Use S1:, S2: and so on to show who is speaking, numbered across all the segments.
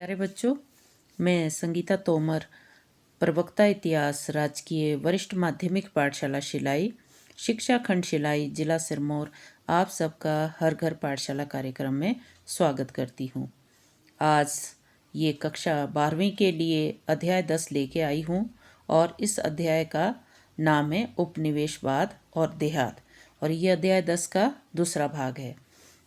S1: प्यारे बच्चों, मैं संगीता तोमर, प्रवक्ता इतिहास, राजकीय वरिष्ठ माध्यमिक पाठशाला शिलाई, शिक्षा खंड शिलाई, जिला सिरमौर, आप सबका हर घर पाठशाला कार्यक्रम में स्वागत करती हूँ। आज ये कक्षा 12वीं के लिए अध्याय 10 लेके आई हूँ और इस अध्याय का नाम है उपनिवेशवाद और देहात, और ये अध्याय 10 का दूसरा भाग है।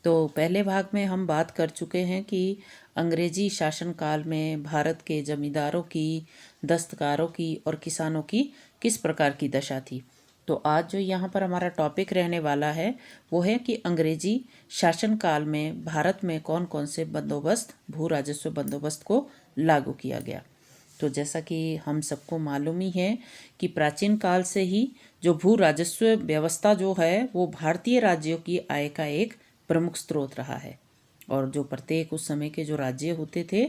S1: तो पहले भाग में हम बात कर चुके हैं कि अंग्रेजी शासनकाल में भारत के जमींदारों की, दस्तकारों की और किसानों की किस प्रकार की दशा थी। तो आज जो यहाँ पर हमारा टॉपिक रहने वाला है वो है कि अंग्रेजी शासनकाल में भारत में कौन कौन से बंदोबस्त, भू राजस्व बंदोबस्त को लागू किया गया। तो जैसा कि हम सबको मालूम ही है कि प्राचीन काल से ही जो भू राजस्व व्यवस्था जो है वो भारतीय राज्यों की आय का एक प्रमुख स्रोत रहा है, और जो प्रत्येक उस समय के जो राज्य होते थे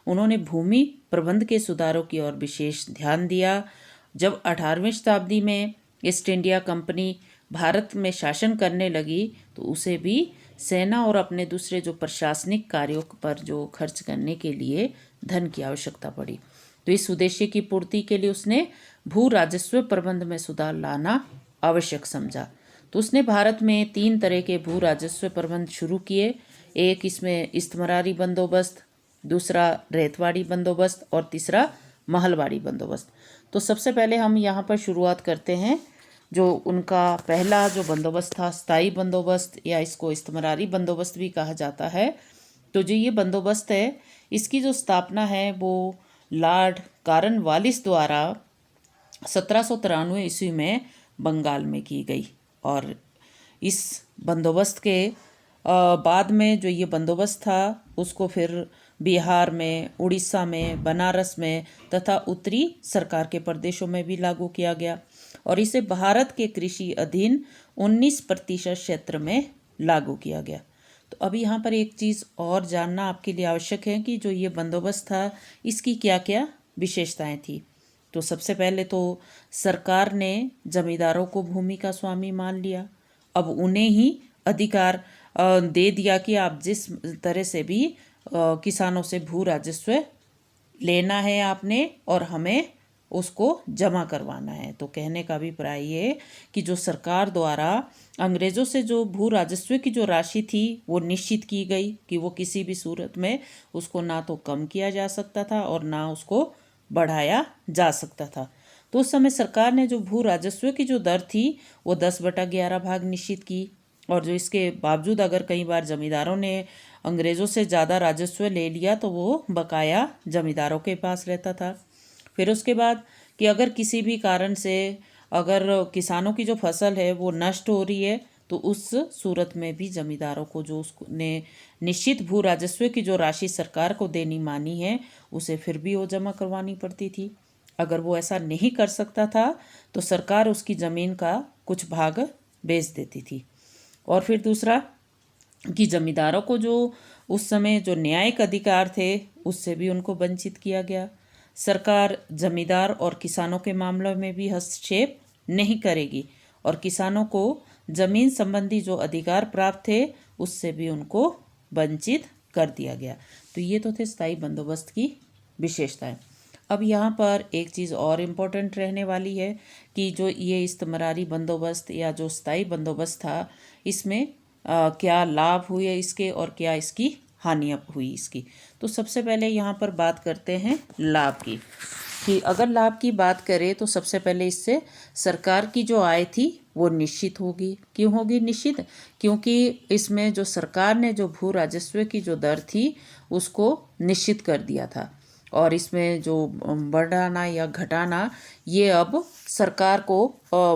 S1: उन्होंने भूमि प्रबंध के सुधारों की ओर विशेष ध्यान दिया। जब 18वीं शताब्दी में ईस्ट इंडिया कंपनी भारत में शासन करने लगी तो उसे भी सेना और अपने दूसरे जो प्रशासनिक कार्यों पर जो खर्च करने के लिए धन की आवश्यकता पड़ी। तो इस उद्देश्य की पूर्ति के लिए उसने भू राजस्व प्रबंध में सुधार लाना आवश्यक समझा। तो उसने भारत में 3 तरह के भू राजस्व प्रबंध शुरू किए। एक इसमें इस्तमरारी बंदोबस्त, दूसरा रेतवाड़ी बंदोबस्त और तीसरा महलवाड़ी बंदोबस्त। तो सबसे पहले हम यहाँ पर शुरुआत करते हैं। जो उनका पहला जो बंदोबस्त था, स्थायी बंदोबस्त, या इसको इस्तमरारी बंदोबस्त भी कहा जाता है। तो जो ये बंदोबस्त है इसकी जो स्थापना है वो लॉर्ड कॉर्नवालिस द्वारा 1793 ईस्वी में बंगाल में की गई। और इस बंदोबस्त के बाद में जो ये बंदोबस्त था उसको फिर बिहार में, उड़ीसा में, बनारस में तथा उत्तरी सरकार के प्रदेशों में भी लागू किया गया, और इसे भारत के कृषि अधीन 19% क्षेत्र में लागू किया गया। तो अब यहाँ पर एक चीज़ और जानना आपके लिए आवश्यक है कि जो ये बंदोबस्त था इसकी क्या क्या विशेषताएं थी। तो सबसे पहले तो सरकार ने जमींदारों को भूमि का स्वामी मान लिया। अब उन्हें ही अधिकार दे दिया कि आप जिस तरह से भी किसानों से भू राजस्व लेना है आपने, और हमें उसको जमा करवाना है। तो कहने का अभिप्राय ये कि जो सरकार द्वारा अंग्रेज़ों से जो भू राजस्व की जो राशि थी वो निश्चित की गई कि वो किसी भी सूरत में उसको ना तो कम किया जा सकता था और ना उसको बढ़ाया जा सकता था। तो उस समय सरकार ने जो भू राजस्व की जो दर थी वो 10/11 भाग निश्चित की, और जो इसके बावजूद अगर कई बार जमींदारों ने अंग्रेज़ों से ज़्यादा राजस्व ले लिया तो वो बकाया जमींदारों के पास रहता था। फिर उसके बाद कि अगर किसी भी कारण से अगर किसानों की जो फसल है वो नष्ट हो रही है तो उस सूरत में भी जमींदारों को जो उसने निश्चित भू राजस्व की जो राशि सरकार को देनी मानी है उसे फिर भी वो जमा करवानी पड़ती थी। अगर वो ऐसा नहीं कर सकता था तो सरकार उसकी ज़मीन का कुछ भाग बेच देती थी। और फिर दूसरा कि जमींदारों को जो उस समय जो न्यायिक अधिकार थे उससे भी उनको वंचित किया गया। सरकार जमींदार और किसानों के मामलों में भी हस्तक्षेप नहीं करेगी, और किसानों को जमीन संबंधी जो अधिकार प्राप्त थे उससे भी उनको वंचित कर दिया गया। तो ये तो थे स्थायी बंदोबस्त की विशेषताएं। अब यहाँ पर एक चीज़ और इम्पोर्टेंट रहने वाली है कि जो ये इस्तमरारी बंदोबस्त या जो स्थायी बंदोबस्त था इसमें क्या लाभ हुए इसके और क्या इसकी हानियाँ हुई इसकी। तो सबसे पहले यहाँ पर बात करते हैं लाभ की, कि अगर लाभ की बात करें तो सबसे पहले इससे सरकार की जो आय थी वो निश्चित होगी। क्यों होगी निश्चित? क्योंकि इसमें जो सरकार ने जो भू राजस्व की जो दर थी उसको निश्चित कर दिया था, और इसमें जो बढ़ाना या घटाना ये अब सरकार को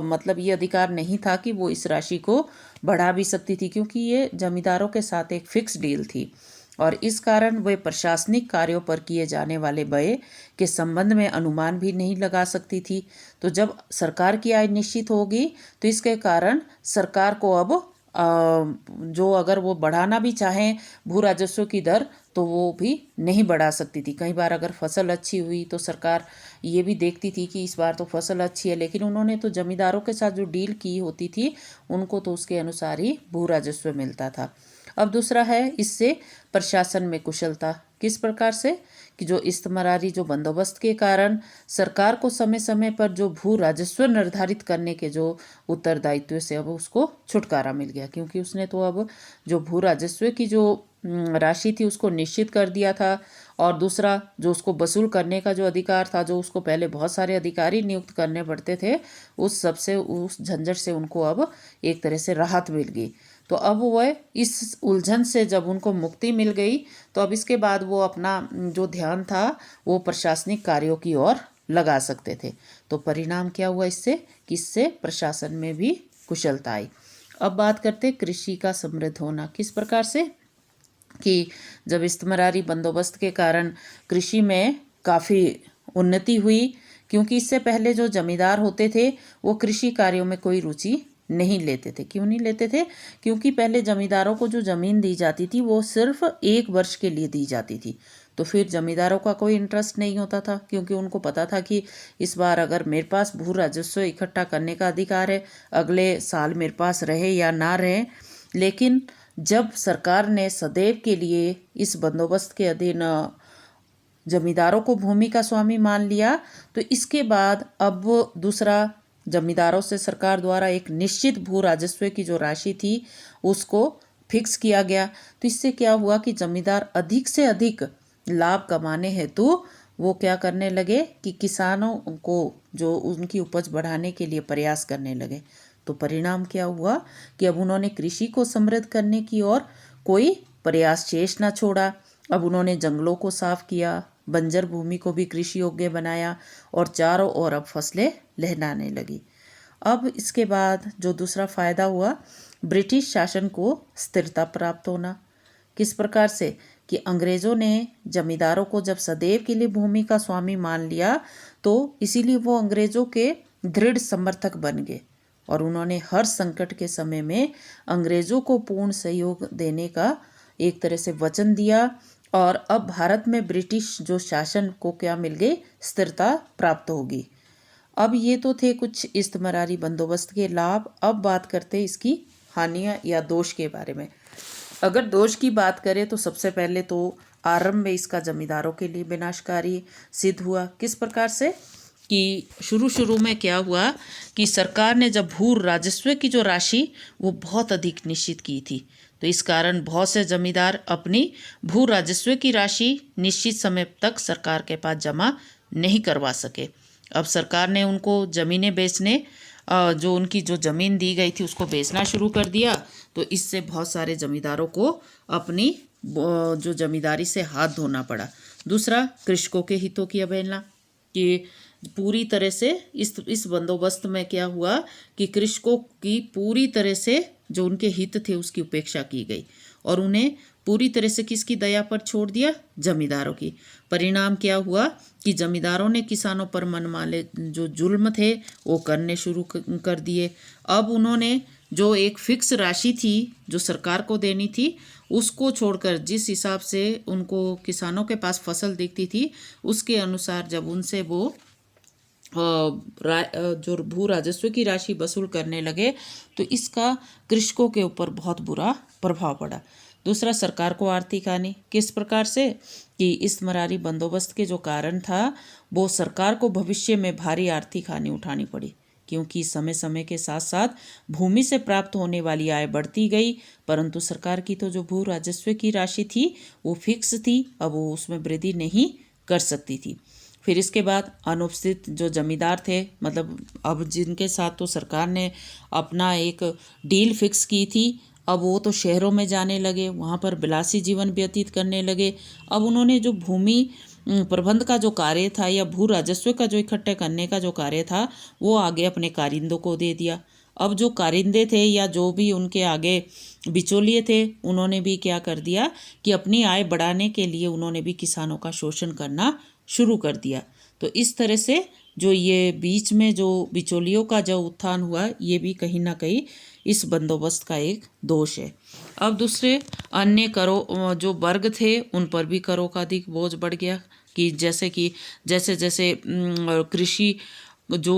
S1: मतलब ये अधिकार नहीं था कि वो इस राशि को बढ़ा भी सकती थी, क्योंकि ये जमींदारों के साथ एक फिक्स डील थी, और इस कारण वे प्रशासनिक कार्यों पर किए जाने वाले व्यय के संबंध में अनुमान भी नहीं लगा सकती थी। तो जब सरकार की आय निश्चित होगी तो इसके कारण सरकार को अब जो अगर वो बढ़ाना भी चाहें भू राजस्व की दर तो वो भी नहीं बढ़ा सकती थी। कई बार अगर फसल अच्छी हुई तो सरकार ये भी देखती थी कि इस बार तो फसल अच्छी है, लेकिन उन्होंने तो जमींदारों के साथ जो डील की होती थी उनको तो उसके अनुसार ही भू राजस्व मिलता था। अब दूसरा है इससे प्रशासन में कुशलता। किस प्रकार से? कि जो इस्तेमारी जो बंदोबस्त के कारण सरकार को समय समय पर जो भू राजस्व निर्धारित करने के जो उत्तरदायित्व से अब उसको छुटकारा मिल गया, क्योंकि उसने तो अब जो भू राजस्व की जो राशि थी उसको निश्चित कर दिया था। और दूसरा जो उसको वसूल करने का जो अधिकार था, जो उसको पहले बहुत सारे अधिकारी नियुक्त करने पड़ते थे, उस सब से, उस झंझट से उनको अब एक तरह से राहत मिल गई। तो अब वह इस उलझन से जब उनको मुक्ति मिल गई, तो अब इसके बाद वो अपना जो ध्यान था वो प्रशासनिक कार्यों की ओर लगा सकते थे। तो परिणाम क्या हुआ इससे, कि इससे प्रशासन में भी कुशलता आई। अब बात करते कृषि का समृद्ध होना। किस प्रकार से, कि जब इस्तेमारी बंदोबस्त के कारण कृषि में काफ़ी उन्नति हुई, क्योंकि इससे पहले जो जमींदार होते थे वो कृषि कार्यों में कोई रुचि नहीं लेते थे। क्यों नहीं लेते थे, क्योंकि पहले जमींदारों को जो ज़मीन दी जाती थी वो सिर्फ 1 वर्ष के लिए दी जाती थी। तो फिर जमींदारों का कोई इंटरेस्ट नहीं होता था, क्योंकि उनको पता था कि इस बार अगर मेरे पास भू राजस्व इकट्ठा करने का अधिकार है, अगले साल मेरे पास रहे या ना रहे। लेकिन जब सरकार ने सदैव के लिए इस बंदोबस्त के अधीन जमींदारों को भूमि का स्वामी मान लिया, तो इसके बाद अब दूसरा, जमींदारों से सरकार द्वारा एक निश्चित भू राजस्व की जो राशि थी उसको फिक्स किया गया। तो इससे क्या हुआ कि जमींदार अधिक से अधिक लाभ कमाने हेतु वो क्या करने लगे, कि किसानों को जो उनकी उपज बढ़ाने के लिए प्रयास करने लगे। तो परिणाम क्या हुआ, कि अब उन्होंने कृषि को समृद्ध करने की ओर कोई प्रयास शेष न छोड़ा। अब उन्होंने जंगलों को साफ किया, बंजर भूमि को भी कृषि योग्य बनाया, और चारों ओर अब फसलें लहराने लगी। अब इसके बाद जो दूसरा फायदा हुआ, ब्रिटिश शासन को स्थिरता प्राप्त होना। किस प्रकार से, कि अंग्रेजों ने जमींदारों को जब सदैव के लिए भूमि का स्वामी मान लिया, तो इसीलिए वो अंग्रेजों के दृढ़ समर्थक बन गए, और उन्होंने हर संकट के समय में अंग्रेजों को पूर्ण सहयोग देने का एक तरह से वचन दिया। और अब भारत में ब्रिटिश जो शासन को क्या मिल गई, स्थिरता प्राप्त होगी। अब ये तो थे कुछ इस्तेमारी बंदोबस्त के लाभ। अब बात करते हैं इसकी हानियां या दोष के बारे में। अगर दोष की बात करें तो सबसे पहले तो आरंभ में इसका जमींदारों के लिए विनाशकारी सिद्ध हुआ। किस प्रकार से, कि शुरू में क्या हुआ, कि सरकार ने जब भू राजस्व की जो राशि वो बहुत अधिक निश्चित की थी, तो इस कारण बहुत से जमींदार अपनी भू राजस्व की राशि निश्चित समय तक सरकार के पास जमा नहीं करवा सके। अब सरकार ने उनको ज़मीनें बेचने, जो उनकी जो ज़मीन दी गई थी उसको बेचना शुरू कर दिया। तो इससे बहुत सारे जमींदारों को अपनी जो जमींदारी से हाथ धोना पड़ा। दूसरा, कृषकों के हितों की अवहेलना, कि पूरी तरह से इस बंदोबस्त में क्या हुआ, कि कृषकों की पूरी तरह से जो उनके हित थे उसकी उपेक्षा की गई, और उन्हें पूरी तरह से किसकी दया पर छोड़ दिया, जमींदारों की। परिणाम क्या हुआ, कि जमींदारों ने किसानों पर मनमाने जो जुल्म थे वो करने शुरू कर दिए। अब उन्होंने जो एक फिक्स राशि थी जो सरकार को देनी थी, उसको छोड़कर जिस हिसाब से उनको किसानों के पास फसल दिखती थी उसके अनुसार जब उनसे वो जो भू राजस्व की राशि वसूल करने लगे, तो इसका कृषकों के ऊपर बहुत बुरा प्रभाव पड़ा। दूसरा, सरकार को आर्थिक हानि। किस प्रकार से, कि इस्तेमारी बंदोबस्त के जो कारण था वो सरकार को भविष्य में भारी आर्थिक हानि उठानी पड़ी, क्योंकि समय समय के साथ साथ भूमि से प्राप्त होने वाली आय बढ़ती गई, परंतु सरकार की तो जो भू राजस्व की राशि थी वो फिक्स थी, अब वो उसमें वृद्धि नहीं कर सकती थी। फिर इसके बाद अनुपस्थित जो जमींदार थे, मतलब अब जिनके साथ तो सरकार ने अपना एक डील फिक्स की थी, अब वो तो शहरों में जाने लगे, वहाँ पर विलासी जीवन व्यतीत करने लगे। अब उन्होंने जो भूमि प्रबंध का जो कार्य था या भू राजस्व का जो इकट्ठे करने का जो कार्य था वो आगे अपने कारिंदों को दे दिया। अब जो कारिंदे थे या जो भी उनके आगे बिचौलिए थे, उन्होंने भी क्या कर दिया कि अपनी आय बढ़ाने के लिए उन्होंने भी किसानों का शोषण करना शुरू कर दिया। तो इस तरह से जो ये बीच में जो बिचौलियों का जो उत्थान हुआ, ये भी कहीं ना कहीं इस बंदोबस्त का एक दोष है। अब दूसरे अन्य करों जो वर्ग थे उन पर भी करों का अधिक बोझ बढ़ गया, कि जैसे जैसे कृषि जो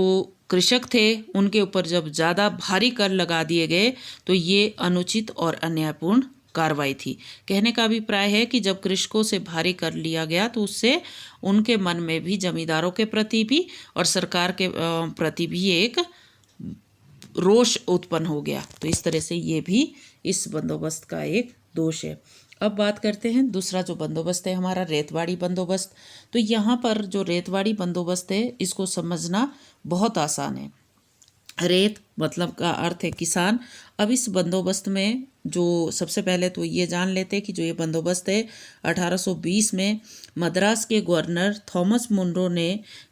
S1: कृषक थे उनके ऊपर जब ज़्यादा भारी कर लगा दिए गए तो ये अनुचित और अन्यायपूर्ण कार्रवाई थी। कहने का अभिप्राय है कि जब कृषकों से भारी कर लिया गया तो उससे उनके मन में भी जमींदारों के प्रति भी और सरकार के प्रति भी एक रोष उत्पन्न हो गया। तो इस तरह से ये भी इस बंदोबस्त का एक दोष है। अब बात करते हैं दूसरा जो बंदोबस्त है हमारा रेतवाड़ी बंदोबस्त। तो यहाँ पर जो रेतवाड़ी बंदोबस्त है इसको समझना बहुत आसान है। रेत मतलब का अर्थ है किसान। अब इस बंदोबस्त में जो सबसे पहले तो ये जान लेते हैं कि जो ये बंदोबस्त है 1820 में मद्रास के गवर्नर थॉमस मुनरो ने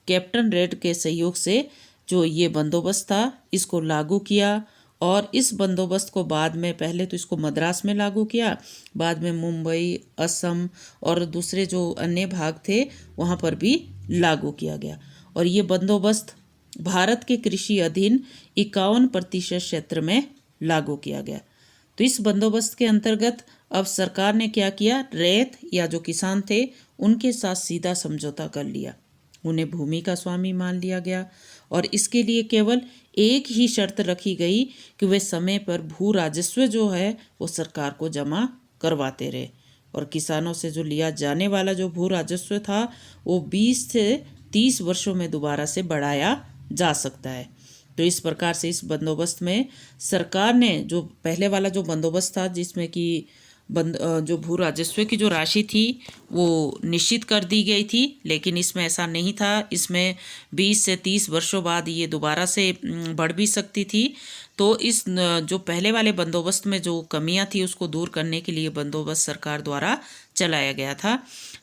S1: कैप्टन रेड के सहयोग से जो ये बंदोबस्त था इसको लागू किया। और इस बंदोबस्त को बाद में पहले तो इसको मद्रास में लागू किया, बाद में मुंबई, असम और दूसरे जो अन्य भाग थे वहाँ पर भी लागू किया गया। और ये बंदोबस्त भारत के कृषि अधीन 51% क्षेत्र में लागू किया गया। तो इस बंदोबस्त के अंतर्गत अब सरकार ने क्या किया, रैयत या जो किसान थे उनके साथ सीधा समझौता कर लिया, उन्हें भूमि का स्वामी मान लिया गया। और इसके लिए केवल एक ही शर्त रखी गई कि वे समय पर भू राजस्व जो है वो सरकार को जमा करवाते रहे। और किसानों से जो लिया जाने वाला जो भू राजस्व था वो 20 से 30 वर्षों में दोबारा से बढ़ाया जा सकता है। तो इस प्रकार से इस बंदोबस्त में सरकार ने जो पहले वाला जो बंदोबस्त था जिसमें कि जो भू राजस्व की जो राशि थी वो निश्चित कर दी गई थी, लेकिन इसमें ऐसा नहीं था। इसमें 20 से 30 वर्षों बाद ये दोबारा से बढ़ भी सकती थी। तो इस जो पहले वाले बंदोबस्त में जो कमियां थी उसको दूर करने के लिए बंदोबस्त सरकार द्वारा चलाया गया था।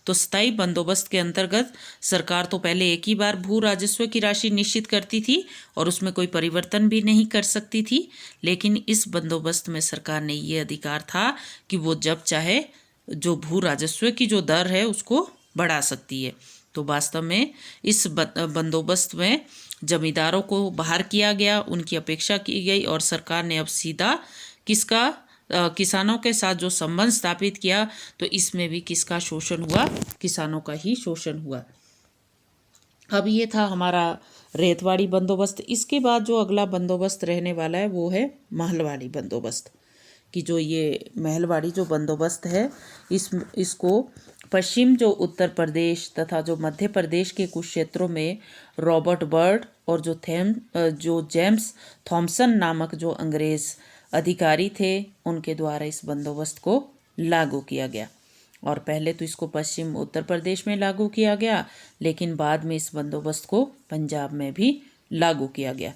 S1: तो स्थायी बंदोबस्त के अंतर्गत सरकार तो पहले एक ही बार भू राजस्व की राशि निश्चित करती थी और उसमें कोई परिवर्तन भी नहीं कर सकती थी, लेकिन इस बंदोबस्त में सरकार ने ये अधिकार था कि वो जब चाहे जो भू राजस्व की जो दर है उसको बढ़ा सकती है। तो वास्तव में इस बंदोबस्त में जमींदारों को बाहर किया गया, उनकी अपेक्षा की गई और सरकार ने अब सीधा किसका किसानों के साथ जो संबंध स्थापित किया। तो इसमें भी किसका शोषण हुआ, किसानों का ही शोषण हुआ। अब ये था हमारा रेतवाड़ी बंदोबस्त। इसके बाद जो अगला बंदोबस्त रहने वाला है वो है महलवाड़ी बंदोबस्त। कि जो ये महलवाड़ी जो बंदोबस्त है इसको पश्चिम जो उत्तर प्रदेश तथा जो मध्य प्रदेश के कुछ क्षेत्रों में रॉबर्ट बर्ड और जो जेम्स थॉमसन नामक जो अंग्रेज अधिकारी थे उनके द्वारा इस बंदोबस्त को लागू किया गया। और पहले तो इसको पश्चिम उत्तर प्रदेश में लागू किया गया, लेकिन बाद में इस बंदोबस्त को पंजाब में भी लागू किया गया।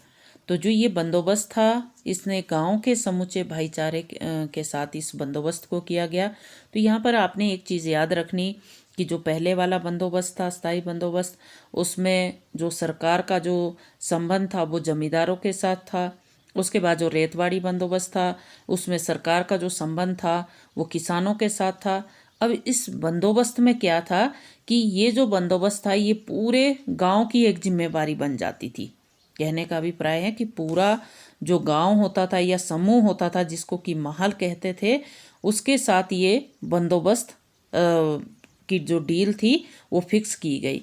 S1: तो जो ये बंदोबस्त था इसने गांव के समूचे भाईचारे के साथ इस बंदोबस्त को किया गया। तो यहाँ पर आपने एक चीज़ याद रखनी कि जो पहले वाला बंदोबस्त था स्थायी बंदोबस्त, उसमें जो सरकार का जो संबंध था वो जमींदारों के साथ था। उसके बाद जो रेतवाड़ी बंदोबस्त था उसमें सरकार का जो संबंध था वो किसानों के साथ था। अब इस बंदोबस्त में क्या था कि ये जो बंदोबस्त था ये पूरे गांव की एक जिम्मेवारी बन जाती थी। कहने का अभिप्राय है कि पूरा जो गांव होता था या समूह होता था जिसको कि महल कहते थे, उसके साथ ये बंदोबस्त की जो डील थी वो फिक्स की गई।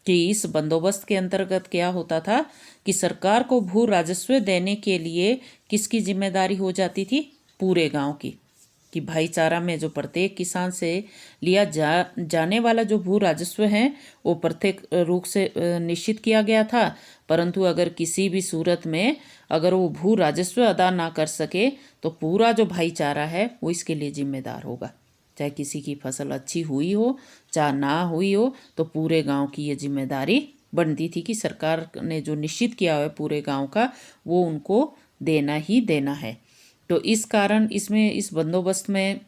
S1: कि इस बंदोबस्त के अंतर्गत क्या होता था कि सरकार को भू राजस्व देने के लिए किसकी जिम्मेदारी हो जाती थी, पूरे गांव की। कि भाईचारा में जो प्रत्येक किसान से लिया जाने वाला जो भू राजस्व है वो प्रत्येक रूप से निश्चित किया गया था, परंतु अगर किसी भी सूरत में अगर वो भू राजस्व अदा ना कर सके तो पूरा जो भाईचारा है वो इसके लिए जिम्मेदार होगा। चाहे किसी की फसल अच्छी हुई हो चाहे ना हुई हो, तो पूरे गांव की ये जिम्मेदारी बनती थी कि सरकार ने जो निश्चित किया है पूरे गांव का वो उनको देना ही देना है। तो इस कारण इसमें इस बंदोबस्त में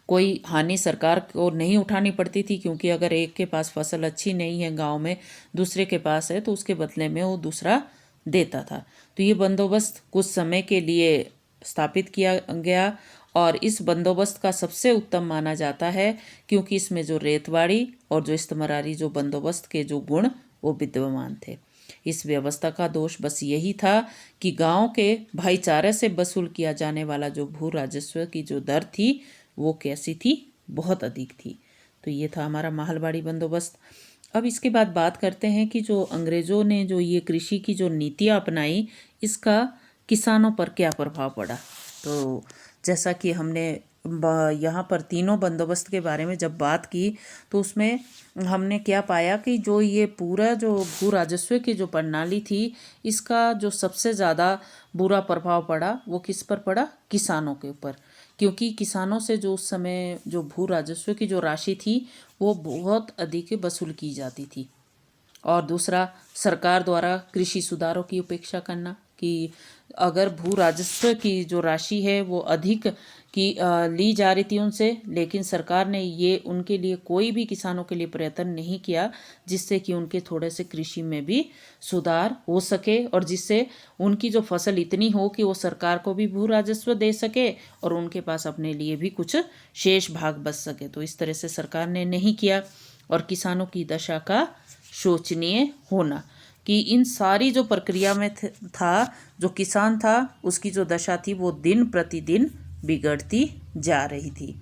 S1: कोई हानि सरकार को नहीं उठानी पड़ती थी, क्योंकि अगर एक के पास फसल अच्छी नहीं है गांव में, दूसरे के पास है, तो उसके बदले में वो दूसरा देता था। तो ये बंदोबस्त कुछ समय के लिए स्थापित किया गया और इस बंदोबस्त का सबसे उत्तम माना जाता है, क्योंकि इसमें जो रेतवाड़ी और जो इस्तमरारी जो बंदोबस्त के जो गुण वो विद्यमान थे। इस व्यवस्था का दोष बस यही था कि गांव के भाईचारे से वसूल किया जाने वाला जो भू राजस्व की जो दर थी वो कैसी थी, बहुत अधिक थी। तो ये था हमारा महलवाड़ी बंदोबस्त। अब इसके बाद बात करते हैं कि जो अंग्रेज़ों ने जो ये कृषि की जो नीतियाँ अपनाई इसका किसानों पर क्या प्रभाव पड़ा। तो जैसा कि हमने यहाँ पर तीनों बंदोबस्त के बारे में जब बात की तो उसमें हमने क्या पाया कि जो ये पूरा जो भू राजस्व की जो प्रणाली थी, इसका जो सबसे ज़्यादा बुरा प्रभाव पड़ा वो किस पर पड़ा? किसानों के ऊपर। क्योंकि किसानों से जो उस समय जो भू राजस्व की जो राशि थी वो बहुत अधिक वसूल की जाती थी। और दूसरा, सरकार द्वारा कृषि सुधारों की उपेक्षा करना कि अगर भू राजस्व की जो राशि है वो अधिक की ली जा रही थी उनसे, लेकिन सरकार ने ये उनके लिए कोई भी किसानों के लिए प्रयत्न नहीं किया जिससे कि उनके थोड़े से कृषि में भी सुधार हो सके और जिससे उनकी जो फसल इतनी हो कि वो सरकार को भी भू राजस्व दे सके और उनके पास अपने लिए भी कुछ शेष भाग बच सके। तो इस तरह से सरकार ने नहीं किया और किसानों की दशा का शोचनीय होना कि इन सारी जो प्रक्रिया में था, जो किसान था उसकी जो दशा थी वो दिन प्रतिदिन बिगड़ती जा रही थी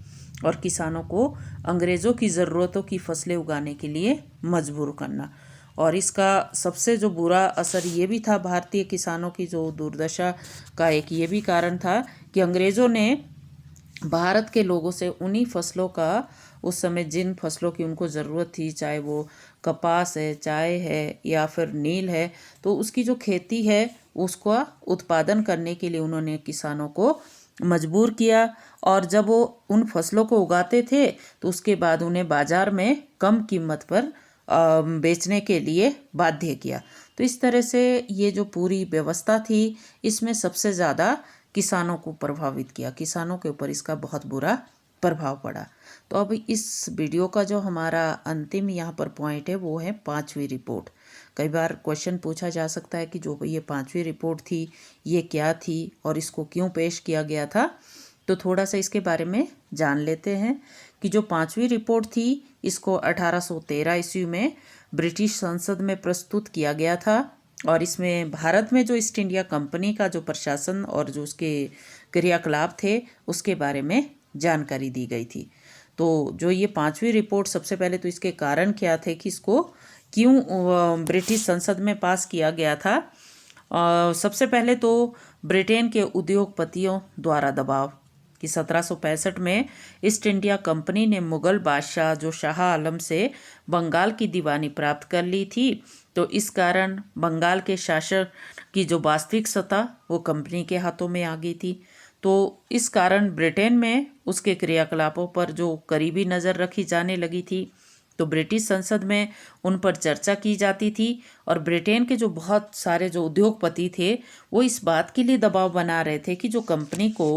S1: और किसानों को अंग्रेज़ों की ज़रूरतों की फसलें उगाने के लिए मजबूर करना। और इसका सबसे जो बुरा असर ये भी था, भारतीय किसानों की जो दुर्दशा का एक ये भी कारण था कि अंग्रेज़ों ने भारत के लोगों से उन्हीं फसलों का, उस समय जिन फसलों की उनको ज़रूरत थी, चाहे वो कपास है, चाय है या फिर नील है, तो उसकी जो खेती है उसका उत्पादन करने के लिए उन्होंने किसानों को मजबूर किया। और जब वो उन फसलों को उगाते थे तो उसके बाद उन्हें बाज़ार में कम कीमत पर बेचने के लिए बाध्य किया। तो इस तरह से ये जो पूरी व्यवस्था थी इसमें सबसे ज़्यादा किसानों को प्रभावित किया, किसानों के ऊपर इसका बहुत बुरा प्रभाव पड़ा। तो अब इस वीडियो का जो हमारा अंतिम यहाँ पर पॉइंट है वो है 5वीं रिपोर्ट। कई बार क्वेश्चन पूछा जा सकता है कि जो ये 5वीं रिपोर्ट थी ये क्या थी और इसको क्यों पेश किया गया था। तो थोड़ा सा इसके बारे में जान लेते हैं कि जो 5वीं रिपोर्ट थी इसको 1813 ईस्वी में ब्रिटिश संसद में प्रस्तुत किया गया था और इसमें भारत में जो ईस्ट इंडिया कंपनी का जो प्रशासन और जो उसके क्रियाकलाप थे उसके बारे में जानकारी दी गई थी। तो जो ये 5वीं रिपोर्ट, सबसे पहले तो इसके कारण क्या थे कि इसको क्यों ब्रिटिश संसद में पास किया गया था। सबसे पहले तो ब्रिटेन के उद्योगपतियों द्वारा दबाव कि 1765 में ईस्ट इंडिया कंपनी ने मुगल बादशाह जो शाह आलम से बंगाल की दीवानी प्राप्त कर ली थी। तो इस कारण बंगाल के शासन की जो वास्तविक सत्ता वो कंपनी के हाथों में आ गई थी। तो इस कारण ब्रिटेन में उसके क्रियाकलापों पर जो करीबी नज़र रखी जाने लगी थी। तो ब्रिटिश संसद में उन पर चर्चा की जाती थी और ब्रिटेन के जो बहुत सारे जो उद्योगपति थे वो इस बात के लिए दबाव बना रहे थे कि जो कंपनी को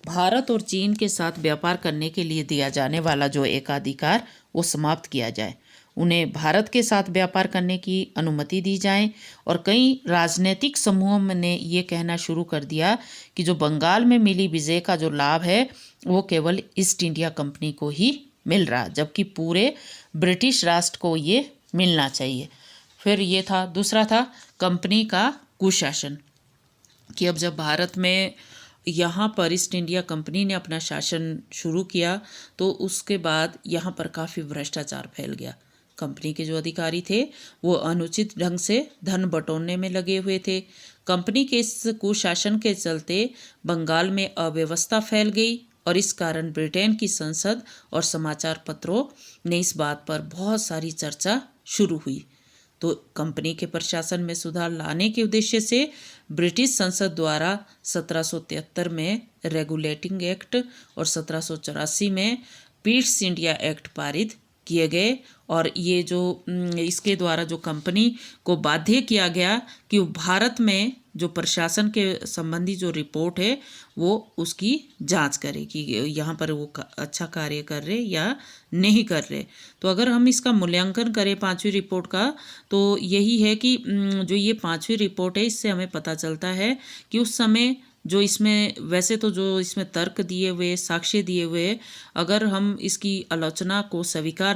S1: भारत और चीन के साथ व्यापार करने के लिए दिया जाने वाला जो एकाधिकार वो समाप्त किया जाए, उन्हें भारत के साथ व्यापार करने की अनुमति दी जाए। और कई राजनीतिक समूहों ने ये कहना शुरू कर दिया कि जो बंगाल में मिली विजय का जो लाभ है वो केवल ईस्ट इंडिया कंपनी को ही मिल रहा, जबकि पूरे ब्रिटिश राष्ट्र को ये मिलना चाहिए। फिर ये था, दूसरा था कंपनी का कुशासन कि अब जब भारत में यहाँ पर ईस्ट इंडिया कंपनी ने अपना शासन शुरू किया तो उसके बाद यहाँ पर काफ़ी भ्रष्टाचार फैल गया। कंपनी के जो अधिकारी थे वो अनुचित ढंग से धन बटोरने में लगे हुए थे। कंपनी के इस कुशासन के चलते बंगाल में अव्यवस्था फैल गई और इस कारण ब्रिटेन की संसद और समाचार पत्रों ने इस बात पर बहुत सारी चर्चा शुरू हुई। तो कंपनी के प्रशासन में सुधार लाने के उद्देश्य से ब्रिटिश संसद द्वारा 1773 में रेगुलेटिंग एक्ट और 1784 में ईस्ट इंडिया एक्ट पारित किए गए और ये जो इसके द्वारा जो कंपनी को बाध्य किया गया कि भारत में जो प्रशासन के संबंधी जो रिपोर्ट है वो उसकी जांच करे कि यहाँ पर वो अच्छा कार्य कर रहे या नहीं कर रहे। तो अगर हम इसका मूल्यांकन करें 5वीं रिपोर्ट का तो यही है कि जो ये 5वीं रिपोर्ट है इससे हमें पता चलता है कि उस समय जो इसमें वैसे तो जो इसमें तर्क दिए हुए, साक्ष्य दिए हुए, अगर हम इसकी आलोचना को स्वीकार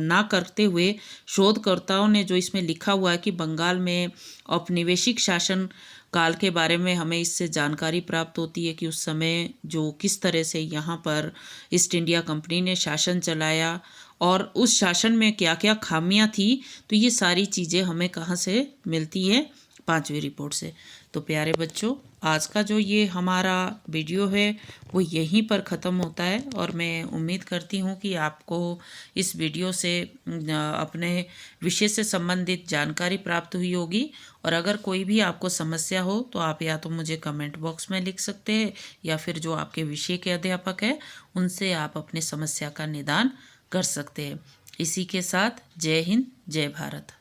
S1: ना करते हुए शोधकर्ताओं ने जो इसमें लिखा हुआ है कि बंगाल में औपनिवेशिक शासन काल के बारे में हमें इससे जानकारी प्राप्त होती है कि उस समय जो किस तरह से यहाँ पर ईस्ट इंडिया कंपनी ने शासन चलाया और उस शासन में क्या क्या खामियां थी। तो ये सारी चीज़ें हमें कहाँ से मिलती है? 5वीं रिपोर्ट से। तो प्यारे बच्चों, आज का जो ये हमारा वीडियो है वो यहीं पर ख़त्म होता है और मैं उम्मीद करती हूँ कि आपको इस वीडियो से अपने विषय से संबंधित जानकारी प्राप्त हुई होगी। और अगर कोई भी आपको समस्या हो तो आप या तो मुझे कमेंट बॉक्स में लिख सकते हैं या फिर जो आपके विषय के अध्यापक हैं उनसे आप अपनी समस्या का निदान कर सकते हैं। इसी के साथ जय हिंद, जय भारत।